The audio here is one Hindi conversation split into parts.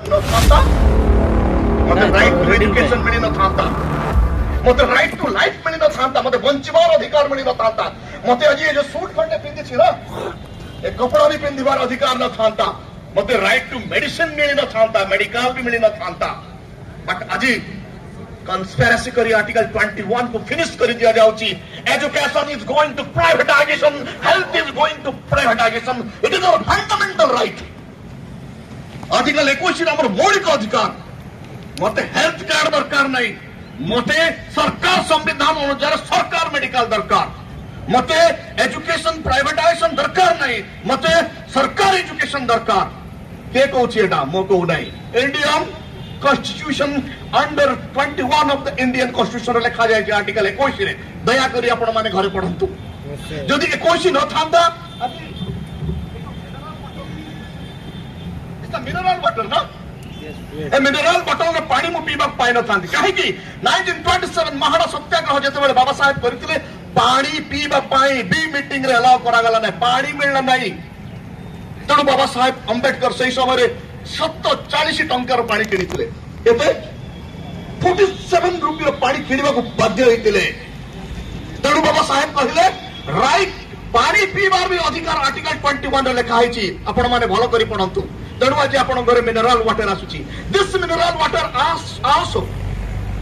न था मते राइट टू एजुकेशन मिली न था मते राइट टू लाइफ मिली न था मते बंचबार अधिकार मिली न था मते आज ये जो सूट खंडे पिंदी छी ना ए कपड़ा भी पिंदिबार अधिकार न था मते राइट टू मेडिसिन मिली न था मेडिकल भी मिली न था बट आज conspiracy करी आर्टिकल 21 को फिनिश कर दिया जाउची education is going to privatisation health is going to privatisation it is our fundamental right article 21 हमर मौलिक अधिकार मते हेल्थ कार्ड दरकार नहीं मते सरकार संविधान अनुसार सरकार मेडिकल दरकार मते एजुकेशन प्राइवेटाइजेशन दरकार नहीं मते सरकार एजुकेशन दरकार के कहूची एटा मो कहू नहीं Indian constitution under 21 of the Indian constitution लिखा जाए आर्टिकल 21 रे दया करी आपण माने घरे पढंतु जदि 21 न थांता इस मिनरल वाटर ना ए मिनरल वाटर रे पानी मु पीबा पाइ न थांती काहे कि 1927 महाड़ा सत्याग्रह जते बेले बाबा साहेब करथिले पानी पीबा पाइ बी मीटिंग रे अलाउ करा गला नै पानी मिलना नहीं तणु बाबा साहेब अंबेडकर सही समय रे 40 टंकार पानी किनिथिले एते 47 रुपया पानी किनिबा को बाध्य होइतिले तणु बाबा साहेब कहिले राइट पानी पीबार भी अधिकार आर्टिकल 21 रे लिखा हिची आपण माने भलो करी पढंतु तणु आज आपण घरे मिनरल वाटर आसुची this mineral water also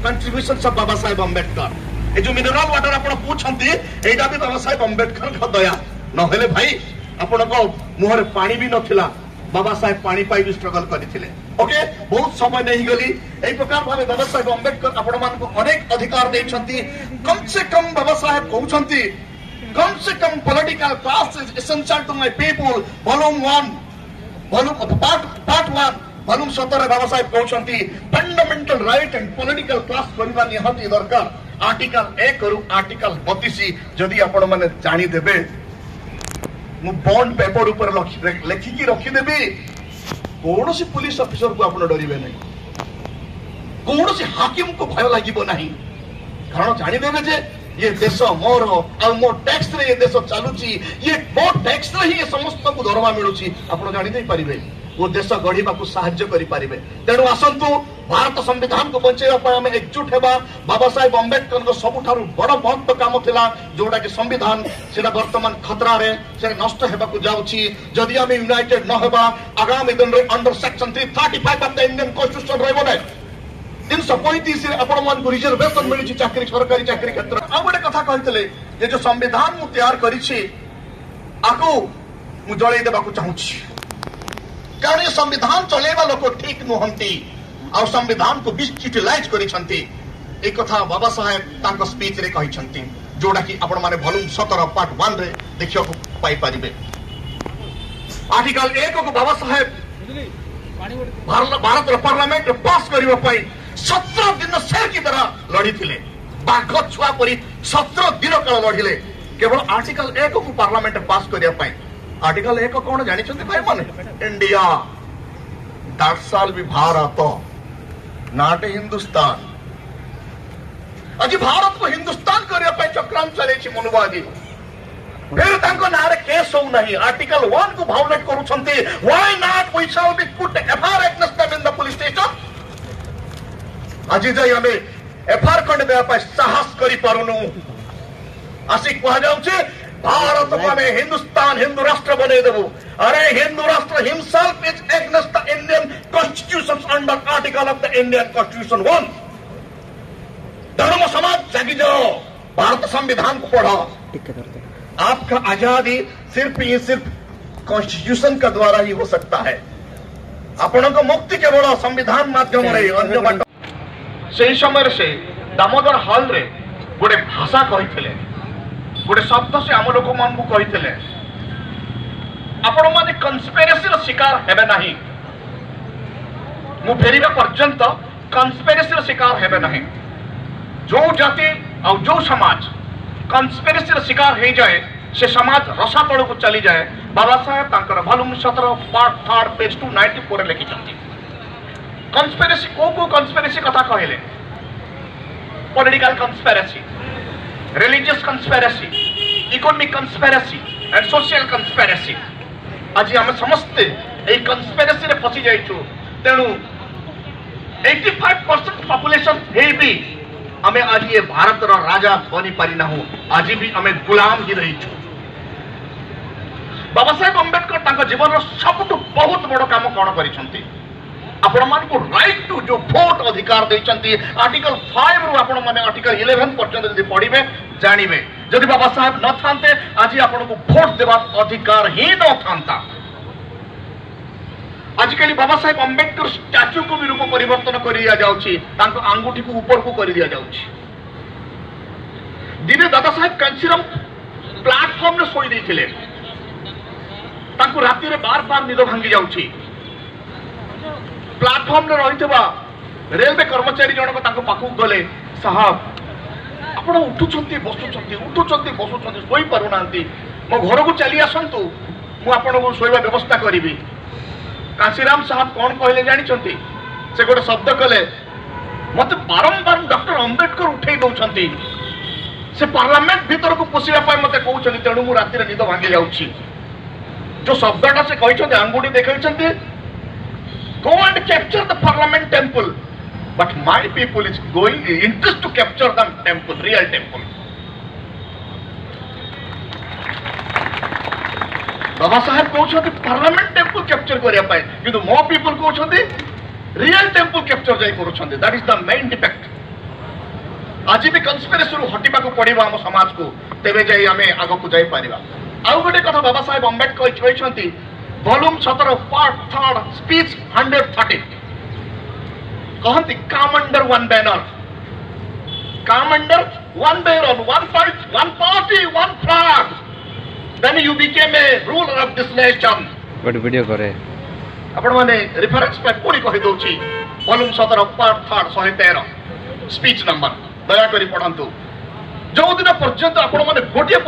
contribution of Baba Saheb Ambedkar ए जो मिनरल वाटर आपण पूछंती एटा भी बाबा साहेब अंबेडकर का दया न हेले भाई आपण को मुहर पानी भी नथिला बाबा साहेब पानी पाई भी स्ट्रगल करथिले ओके बहुत समय नहीं गली एई प्रकार भाबे बाबा साहेब अंबेडकर आपण मान को अनेक अधिकार देछंती कम से कम बाबा साहेब कहउछंती कम से कम political class is essential to my people volume 1 volume part 1 volume 17 Baba Saheb कहउछंती fundamental right and political class करबा निहाती दरकार आर्टिकल 1 रु आर्टिकल 32 जदि आपण माने जानि देबे मु बॉन्ड पेपर ऊपर लिखिकी रखिदेवी कौन सी पुलिस ऑफिसर को आप डरवे नहीं कौन सी हाकिम को भय लगे ना कारण जानीदेवे जे ये देश मोर आ मो टैक्स रे ये देश चलुची ये मो टैक्स रे ही समस्त को दरमा मिलुची आप जानी दे पारिबे वो देश गढ़िबा को सहाय्य करि पारिबे तेणु आसंतु भारत संविधान को बचाइबा पय हम एकजुट हेबा बाबा साहेब अंबेडकर को सबुठारु बड़ महत्व काम थिला जोटा कि संविधान सेटा वर्तमान खतरा रे से नष्ट हेबा को जाउची जदि हम यूनाइटेड न हेबा आगामी दिन रे under section 335 of the Indian constitution रहबो नै 335 रे आपण मान को रिजर्वेशन मिलुची चाकरी सरकारी चाकरी क्षेत्र आ गोटे कथा कहतले जे जो संविधान मु तैयार करिछि आको मु जळै देबा को चाहूछि कारण ये संविधान चलेबा लोक ठीक नुहंती और संविधान को डिजिटलाइज करिसंती एक कथा बाबा साहेब तांको स्पीच रे कहिसंती जोडा कि आपण माने वॉल्यूम 17 पार्ट 1 रे देखियो को पाई परिबे आर्टिकल 1 को बाबा साहेब भारत रो पार्लियामेंट रे पास करिबा पई 17 दिन शेर की तरह लड़ी थिले बाघ छुआ परी 17 दिन काल लड़िले केवल आर्टिकल 1 को पार्लियामेंट रे पास करिया पई आर्टिकल 1 कौन जानी भाई माने इंडिया दार्साल भी भारत नाटे हिंदुस्तान आज भारत को हिंदुस्तान करने चक्रांत चले मनुवादी फिर तांको नारे केस हो नहीं आर्टिकल 1 को भावलेट करूछंती why not we shall be put FIR against them in the police station आज जाई हमें एफआईआर कंडे देबा पर साहस करी पारुनु आसी कहा जाउछे भारत को हमें हिंदुस्तान हिंदू राष्ट्र बने देबो अरे हिंदू राष्ट्र himself is against the Indian constitution under article of the Indian constitution 1 धर्म समाज जागी जाओ भारत संविधान को पढ़ो आपका आजादी सिर्फ कॉन्स्टिट्यूशन का द्वारा ही हो सकता है आपण को मुक्ति केवल संविधान माध्यम रे अन्य बाट से समय से दामोदर हॉल रे गोटे भाषा कहिथिले गोटे शब्द से आम लोक मान को कहिथिले आपण माने कन्स्पिरेसी रो शिकार हेबे नाही मु फेरिबा पर्यंत कन्स्पिरेसी रो शिकार हेबे नाही जो जाति और जो समाज कन्स्पिरेसी रो शिकार हो जाए से समाज रसा तल को चली जाए बाबा साहेब तांकर वॉल्यूम 17 पार्ट 3 पेज 294 रे लिखिछंती कन्स्पिरेसी को कन्स्पिरेसी कथा कहले political conspiracy religious conspiracy economic conspiracy and social conspiracy आज हम समस्ते ए कन्स्पिरेसी रे फसी जाइछु तेणु 85% पॉपुलेशन हे भी आमे आज ये भारत रो राजा बनी पारि ना हो आज भी आमे गुलाम ही रही छु। बाबा साहेब अंबेडकर तांको जीवन रो सबटु बहुत बड़ काम कोन करिसंती आपण मान को राइट टू जो वोट अधिकार देइसंती आर्टिकल 5 रु आपण माने आर्टिकल 11 पर्यंत यदि पढिबे जानिबे जदि बाबा साहेब न थांते आज आपण को वोट देबा अधिकार ही न थांता। आजकल बाबा साहेब अंबेडकर स्टैच्यू को भी रूप परिवर्तन कर दिया जाउछि तांको अंगूठी को ऊपर को कर दिया जाउछि। दिने दादा साहेब कांचीराम प्लेटफॉर्म रे सोई देथिले तांको राति रे बार बार निद भांगी जाउछि। प्लेटफॉर्म रे रहितबा रेलवे कर्मचारी जनक तांको पाखु गले साहब आपण उठुछंती बसुछंती सोई पारु नांती मो घर को चली आसंतु मु आपण को सोईबा व्यवस्था करिवि। काशीराम साहब कौन कहले जानी चंती से गोटे शब्द कले मते बारंबार डॉक्टर अंबेडकर उठे दउछंती से पार्लियामेंट भीतर को पसिया पाए मते कहउछंती तेणु मु राति रे निद भांगी जाउछि। जो शब्दटा से कहिछंती अंगुडी देखैछंती go and capture the parliament temple but my people is going interest to capture the temple real temple। Baba Saheb कहते पार्लियामेंट टेम्पल कैप्चर करिया पाए किंतु मो पीपल कहते रियल टेम्पल कैप्चर जाई करूछंती। That is the main defect. आज भी कन्स्पिरेसी रु हटिबा को पड़िबा हम समाज को तेबे जाई हमें आगो को जाई पारिबा। आउ गोटे कथा बाबा साहेब अंबेडकर कहछंती वॉल्यूम 17 पार्ट 3 स्पीच 130 कहंती come under one banner one party one flag then you became a ruler of this nation। But video करे आपण माने रेफरेंस पे कोनी कहि दोछि वॉल्यूम 17 पार्ट 3 113 स्पीच नंबर दया करी पढंतु। जो दिन पर्यंत आपण माने गोटिए